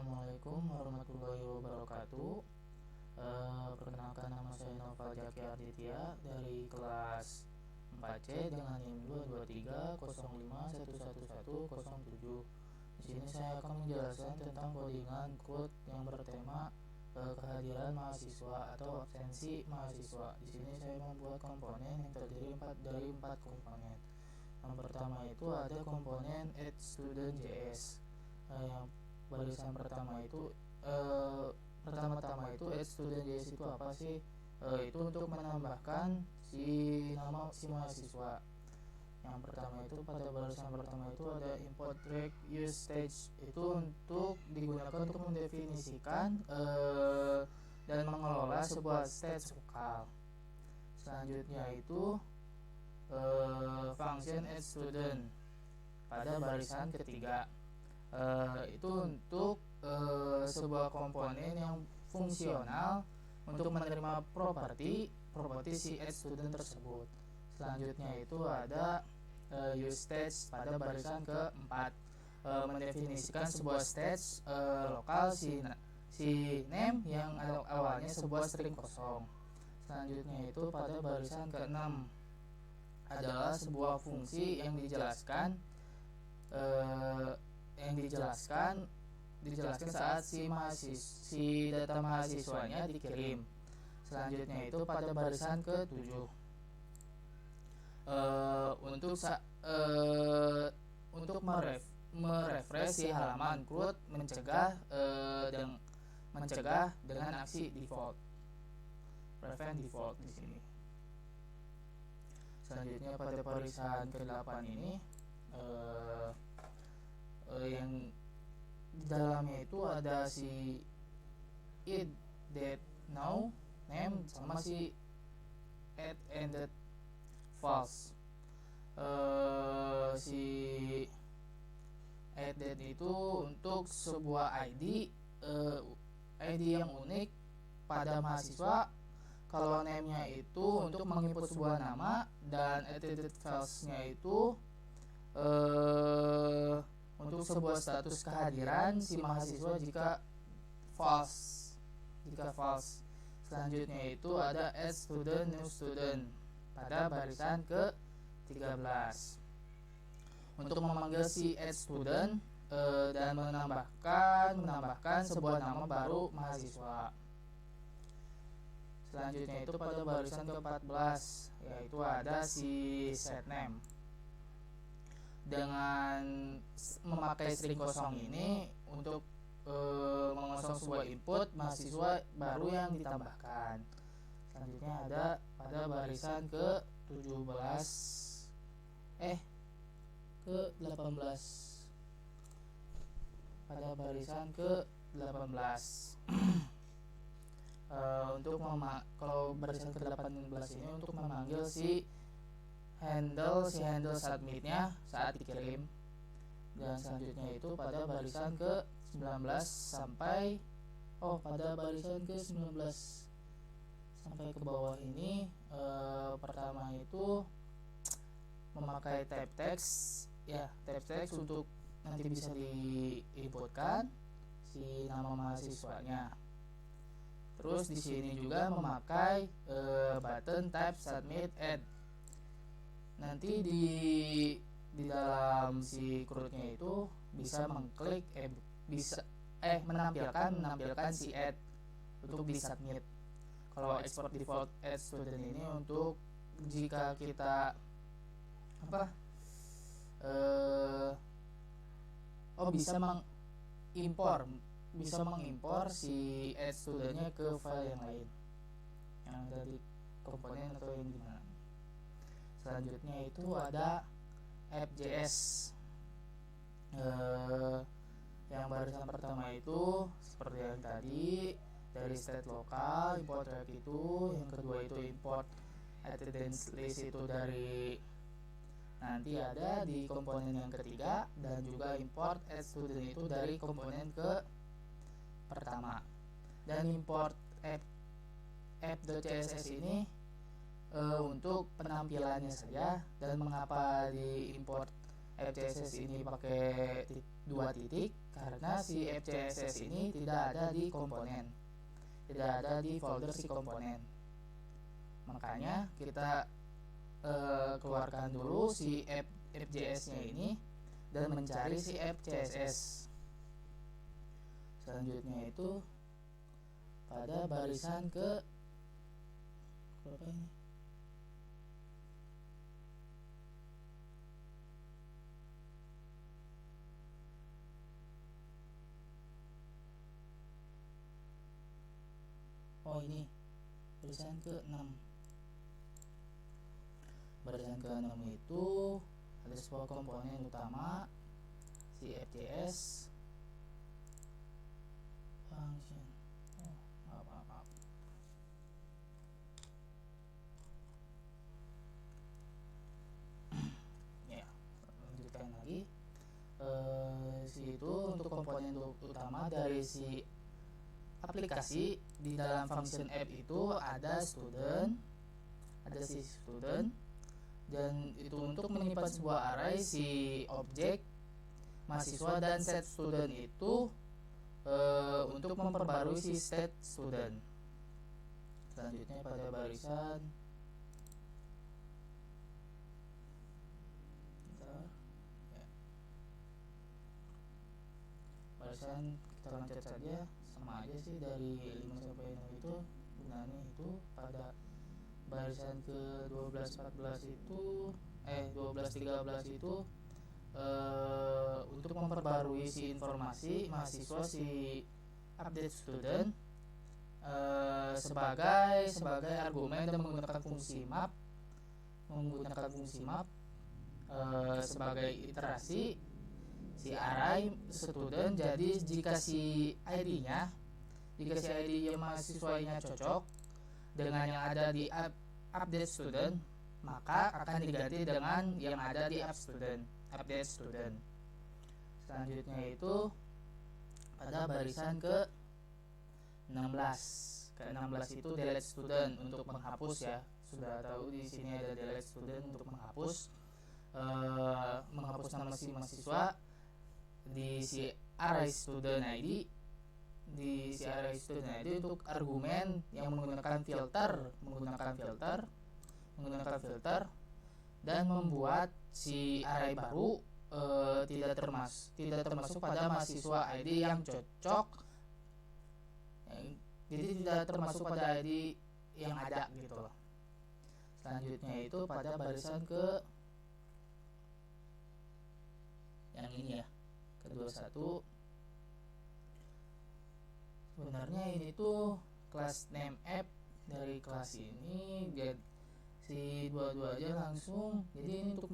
Assalamualaikum warahmatullahi wabarakatuh. Perkenalkan, nama saya Noval Jaki Arditya dari kelas 4C dengan NIM 22305111107. Di sini saya akan menjelaskan tentang codingan code yang bertema kehadiran mahasiswa atau absensi mahasiswa. Di sini saya membuat komponen yang terdiri dari empat komponen. Yang pertama itu ada komponen addStudent.js. Yang barisan pertama itu pertama-tama itu addStudent.js itu apa sih? Itu untuk menambahkan nama si mahasiswa. Yang pertama itu pada barisan pertama itu ada import direct use stage, itu untuk digunakan untuk mendefinisikan dan mengelola sebuah stage lokal. Selanjutnya itu function addStudent pada barisan ketiga. Itu untuk sebuah komponen yang fungsional untuk menerima properti si addStudent tersebut. Selanjutnya itu ada useStage pada barisan keempat, mendefinisikan sebuah stage lokal si name yang awalnya sebuah string kosong. Selanjutnya itu pada barisan keenam adalah sebuah fungsi yang dijelaskan saat si data mahasiswanya dikirim. Selanjutnya itu pada barisan ke-7 untuk merefresh si halaman CRUD mencegah dengan aksi default, prevent default di sini. Selanjutnya pada barisan ke-8 ini yang di dalamnya itu ada si id that now name sama si add ended false. Si add that itu untuk sebuah ID yang unik pada mahasiswa. Kalau name-nya itu untuk menginput sebuah nama, dan added false-nya itu untuk sebuah status kehadiran si mahasiswa jika false. Selanjutnya itu ada add student new student pada barisan ke-13 untuk memanggil si add student dan menambahkan sebuah nama baru mahasiswa. Selanjutnya itu pada barisan ke-14 yaitu ada si setName. Dengan memakai string kosong ini untuk mengosong sebuah input mahasiswa baru yang ditambahkan. Selanjutnya ada pada barisan ke-18 pada barisan ke-18 kalau barisan ke-18 ini untuk memanggil si handle submitnya saat dikirim. Dan selanjutnya itu pada barisan ke-19 pada barisan ke-19 sampai ke bawah ini pertama itu memakai type text untuk nanti bisa diinputkan si nama mahasiswanya. Terus di sini juga memakai button type submit add. Nanti di dalam si CRUD-nya itu bisa mengklik menampilkan si add untuk disubmit. Kalau export default add student ini untuk jika kita bisa mengimpor si add studentnya ke file yang lain, yang dari komponen atau yang gimana. Selanjutnya itu ada app.js. Yang barisan pertama itu seperti yang tadi, dari state lokal import direct itu. Yang kedua itu import attendance list itu dari nanti ada di komponen yang ketiga, dan juga import add student itu dari komponen ke pertama. Dan import app.css ini untuk penampilannya saja. Dan mengapa di import app.css ini pakai 2 titik karena si FCSS ini tidak ada di komponen, tidak ada di folder si komponen. Makanya kita keluarkan dulu si FJS nya ini dan mencari si FCSS. Selanjutnya itu pada barisan ke berapa ini? Oh ini barisan ke-6. Barisan ke-6 itu ada sebuah komponen utama si FJS function. Oh, maaf. Ya, lanjutkan lagi. Si itu untuk komponen utama dari si aplikasi. Di dalam function app itu ada student, ada si student, dan itu untuk menyimpan sebuah array si objek mahasiswa, dan set student itu untuk memperbarui si state student. Selanjutnya pada barisan barisan kita loncat saja, sama aja sih dari 5 sampai 6 itu gunanya. Itu pada barisan ke 12-14 itu 12-13 itu untuk memperbarui si informasi mahasiswa si update student sebagai argumen dan menggunakan fungsi map sebagai iterasi si array student. Jadi jika si ID yang mahasiswanya cocok dengan yang ada di update student, maka akan diganti dengan yang ada di update student. Selanjutnya itu pada barisan ke 16 itu delete student untuk menghapus ya. Sudah tahu di sini ada delete student untuk menghapus nama si mahasiswa di si array student ID. Di si array student ID untuk argumen yang menggunakan filter dan membuat si array baru tidak termasuk pada mahasiswa ID yang cocok, jadi tidak termasuk pada ID yang ada gitu loh. Selanjutnya itu pada barisan ke yang ini ya, ke-21. Sebenarnya ini tuh kelas name app. Dari kelas ini si 22 aja langsung. Jadi ini untuk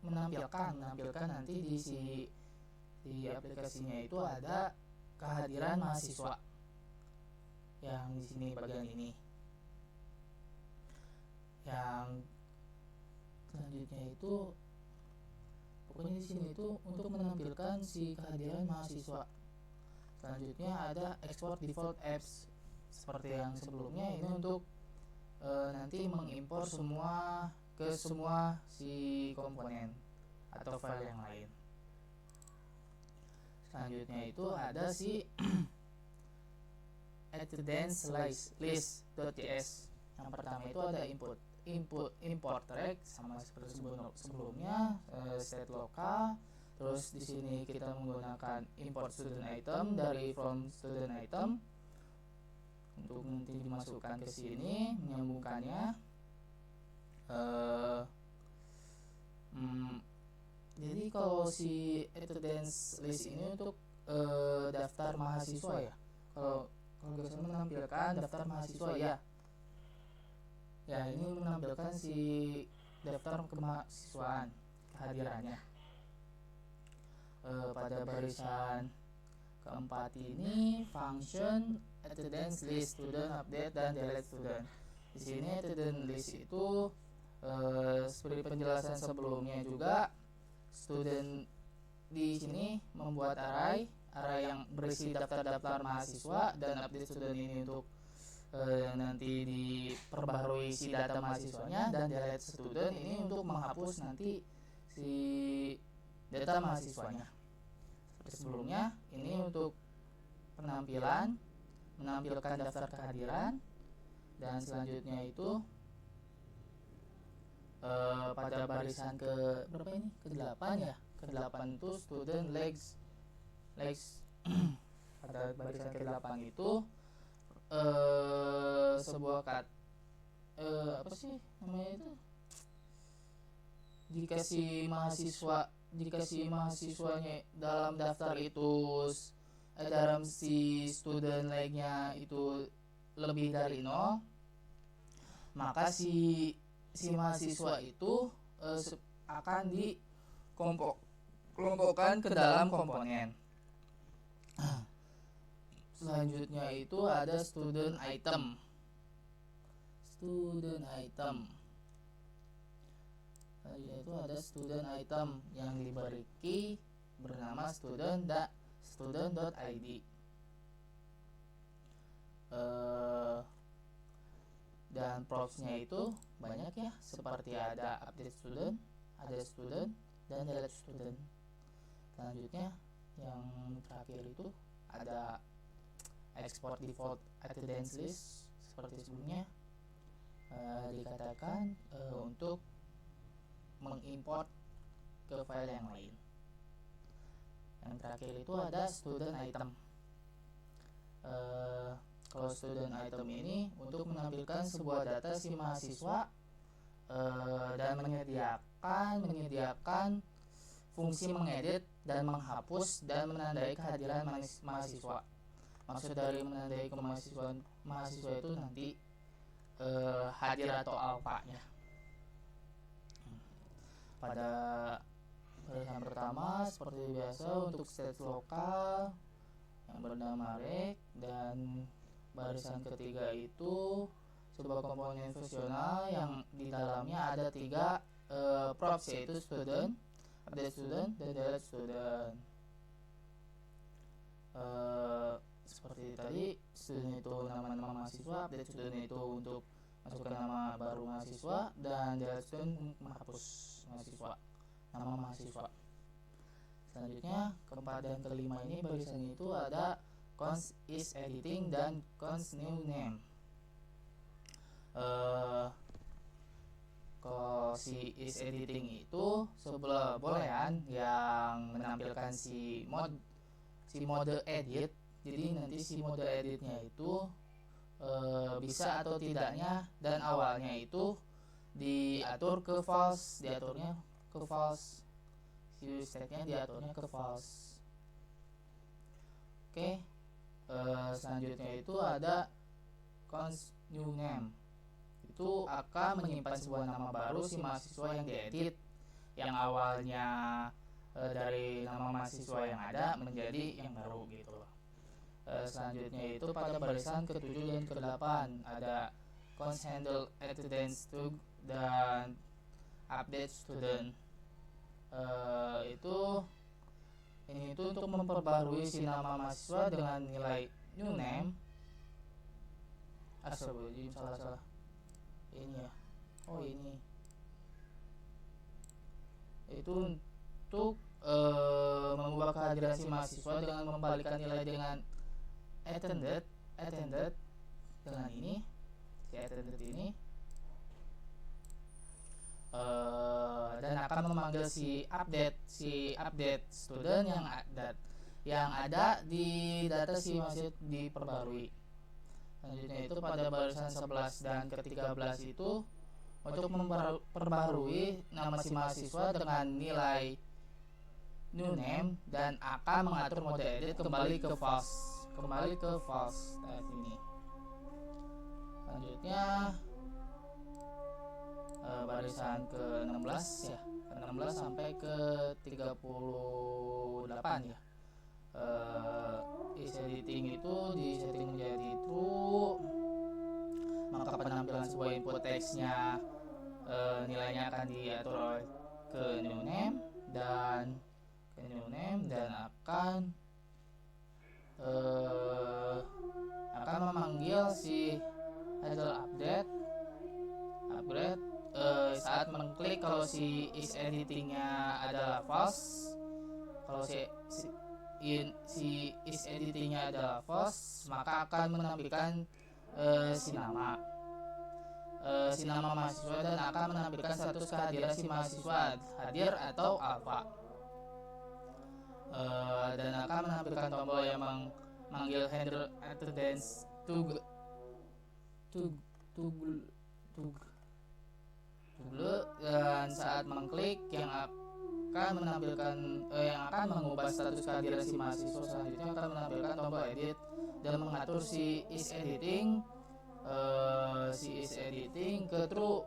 menampilkan nanti di aplikasinya itu ada kehadiran mahasiswa yang di sini bagian ini. Yang selanjutnya itu pokoknya di sini itu untuk menampilkan si kehadiran mahasiswa. Selanjutnya ada export default apps seperti yang sebelumnya. Ini untuk nanti mengimpor semua si komponen atau file yang lain. Selanjutnya itu ada si attendance list.js. Yang pertama itu ada import track sama seperti sebelumnya, state lokal. Terus di sini kita menggunakan import student item dari from student item untuk nanti dimasukkan ke sini, menyambungkannya. Jadi kalau si attendance list ini untuk daftar mahasiswa ya. Kalau kita menampilkan daftar mahasiswa ya. Ya, ini menampilkan si daftar kemahasiswaan, kehadirannya. Pada barisan keempat ini function attendance list student update dan delete student. Di sini attendance list itu seperti penjelasan sebelumnya juga, student di sini membuat array yang berisi daftar-daftar mahasiswa, dan update student ini untuk nanti diperbarui si data mahasiswanya, dan delete student ini untuk menghapus nanti si data mahasiswanya. sebelumnya ini untuk menampilkan daftar kehadiran, dan selanjutnya itu pada barisan ke berapa ini? Ke-8 ya. Ke-8 itu student legs pada barisan ke-8 itu sebuah apa sih namanya itu, dikasih mahasiswanya dalam daftar itu dalam si student legnya itu lebih dari 0, maka si mahasiswa itu akan dikelompokkan ke dalam komponen. Selanjutnya itu ada student item. Selanjutnya itu ada student item yang diberi key bernama student.id. Dan propsnya itu banyak ya, seperti ada update student, ada student, dan delete student. Selanjutnya yang terakhir itu ada export default attendance list seperti sebelumnya. Dikatakan untuk mengimport ke file yang lain. Yang terakhir itu ada student item. Kalau student item ini untuk menampilkan sebuah data si mahasiswa dan menyediakan fungsi mengedit dan menghapus dan menandai kehadiran mahasiswa. Maksud dari menandai ke mahasiswa itu nanti hadir atau alpha-nya. Pada barisan pertama seperti biasa untuk state lokal yang bernama rec, dan barisan ketiga itu sebuah komponen fungsional yang di dalamnya ada 3 props, yaitu student, update student, dan delete student. Seperti tadi, student itu nama-nama mahasiswa, update student itu untuk masukkan nama baru mahasiswa, dan delete student menghapus nama mahasiswa. Selanjutnya keempat dan kelima ini barisan itu ada const is editing dan const new name. Kalau si is editing itu sebelah bolehan yang menampilkan si mode edit. Jadi nanti si mode editnya itu bisa atau tidaknya, dan awalnya itu diatur ke false, si state-nya diaturnya ke false. Oke. Selanjutnya itu ada const new name. Itu akan menyimpan sebuah nama baru si mahasiswa yang diedit, yang awalnya dari nama mahasiswa yang ada menjadi yang baru gitu loh. Selanjutnya itu pada barisan ke-7 dan ke-8 ada const handle attendance to dan update student. Ini itu untuk memperbarui si nama mahasiswa dengan nilai new name. Salah. Ini ya. Ini. Itu untuk mengubah kehadiran si mahasiswa dengan membalikan nilai dengan attended dengan ini, si attended ini, dan akan memanggil si update student yang ada di data si mahasiswa diperbarui. Selanjutnya itu pada barisan 11 dan ke-13 itu untuk memperbarui nama si mahasiswa dengan nilai new name dan akan mengatur mode edit kembali ke false ini. Selanjutnya barisan ke-16 ya, ke-16 sampai ke-38 ya. Is editing itu disetting menjadi true, maka penampilan sebuah input text-nya nilainya akan diatur ke new name dan akan memanggil si handle upgrade saat mengklik kalau si is editingnya adalah false. Kalau si is editingnya adalah false, maka akan menampilkan si nama mahasiswa dan akan menampilkan status kehadiran si mahasiswa hadir atau alpha, dan akan menampilkan tombol yang memanggil handle attendance to dan saat mengklik yang akan menampilkan yang akan mengubah status kehadiran si mahasiswa selanjutnya akan menampilkan tombol edit dan mengatur si is editing ke true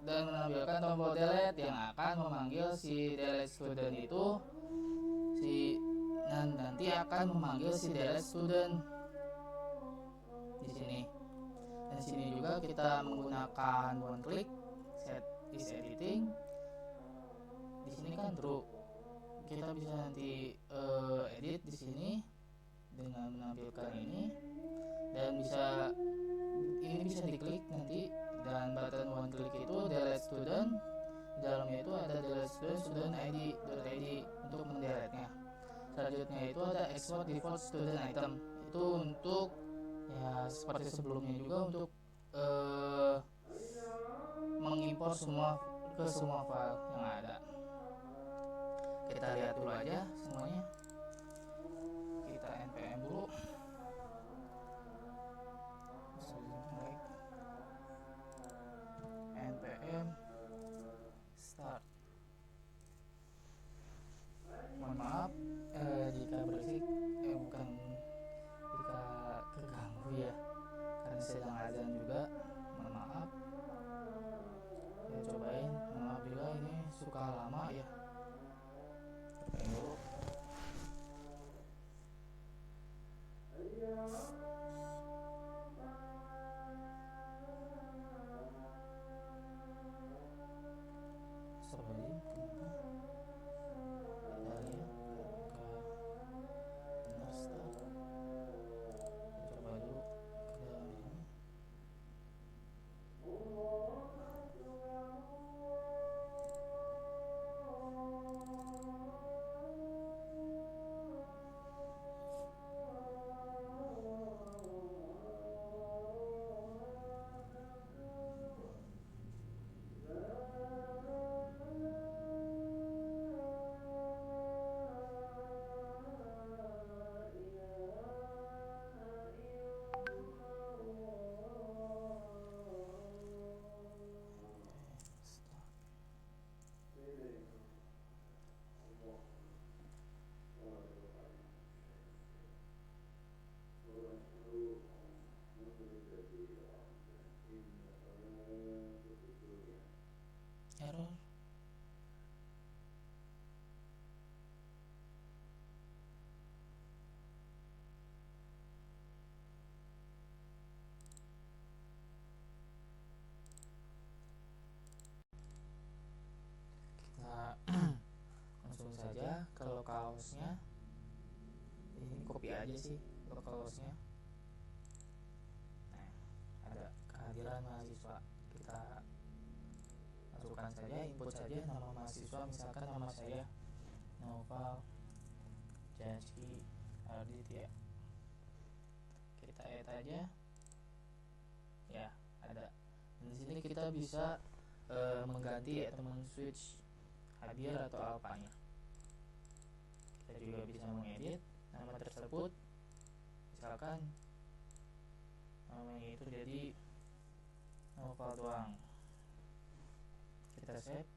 dan menampilkan tombol delete yang akan memanggil si delete student itu nanti akan memanggil si delete student di sini. Dan sini juga kita menggunakan one click set is editing. Di sini kan true. Kita bisa nanti edit di sini dengan menampilkan ini dan ini bisa diklik nanti, dan button one click itu delete student. Di dalamnya itu ada delete student id.id untuk mendeletnya. Selanjutnya itu ada export default student item, itu untuk ya seperti sebelumnya juga untuk mengimpor semua file yang ada. Kita lihat dulu aja semuanya. Kita npm dulu. npm start. Mohon maaf jika berisik, bukan jika keganggu ya, karena sedang azan juga. Mohon maaf. Ya cobain. Mohon maaf juga ini suka lama ya. Cobain dulu. Error. Langsung saja kalau kaosnya ini copy aja sih untuk kaosnya. Nah, ada kehadiran mahasiswa, kita masukkan saja, input saja nama mahasiswa, misalkan nama saya Noval Jaki Arditya. Kita add aja ya, ada. Dan di sini kita bisa mengganti atau men-switch hadir atau alpanya. Kita juga bisa mengedit nama tersebut, misalkan namanya itu jadi Noval doang. Kita save.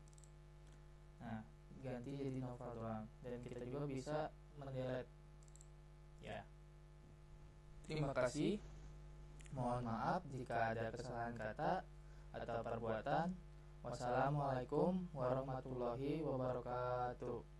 Nah, ganti jadi Noval doang. Dan kita juga bisa mendelete ya. Terima kasih. Mohon maaf jika ada kesalahan kata atau perbuatan. Wassalamualaikum warahmatullahi wabarakatuh.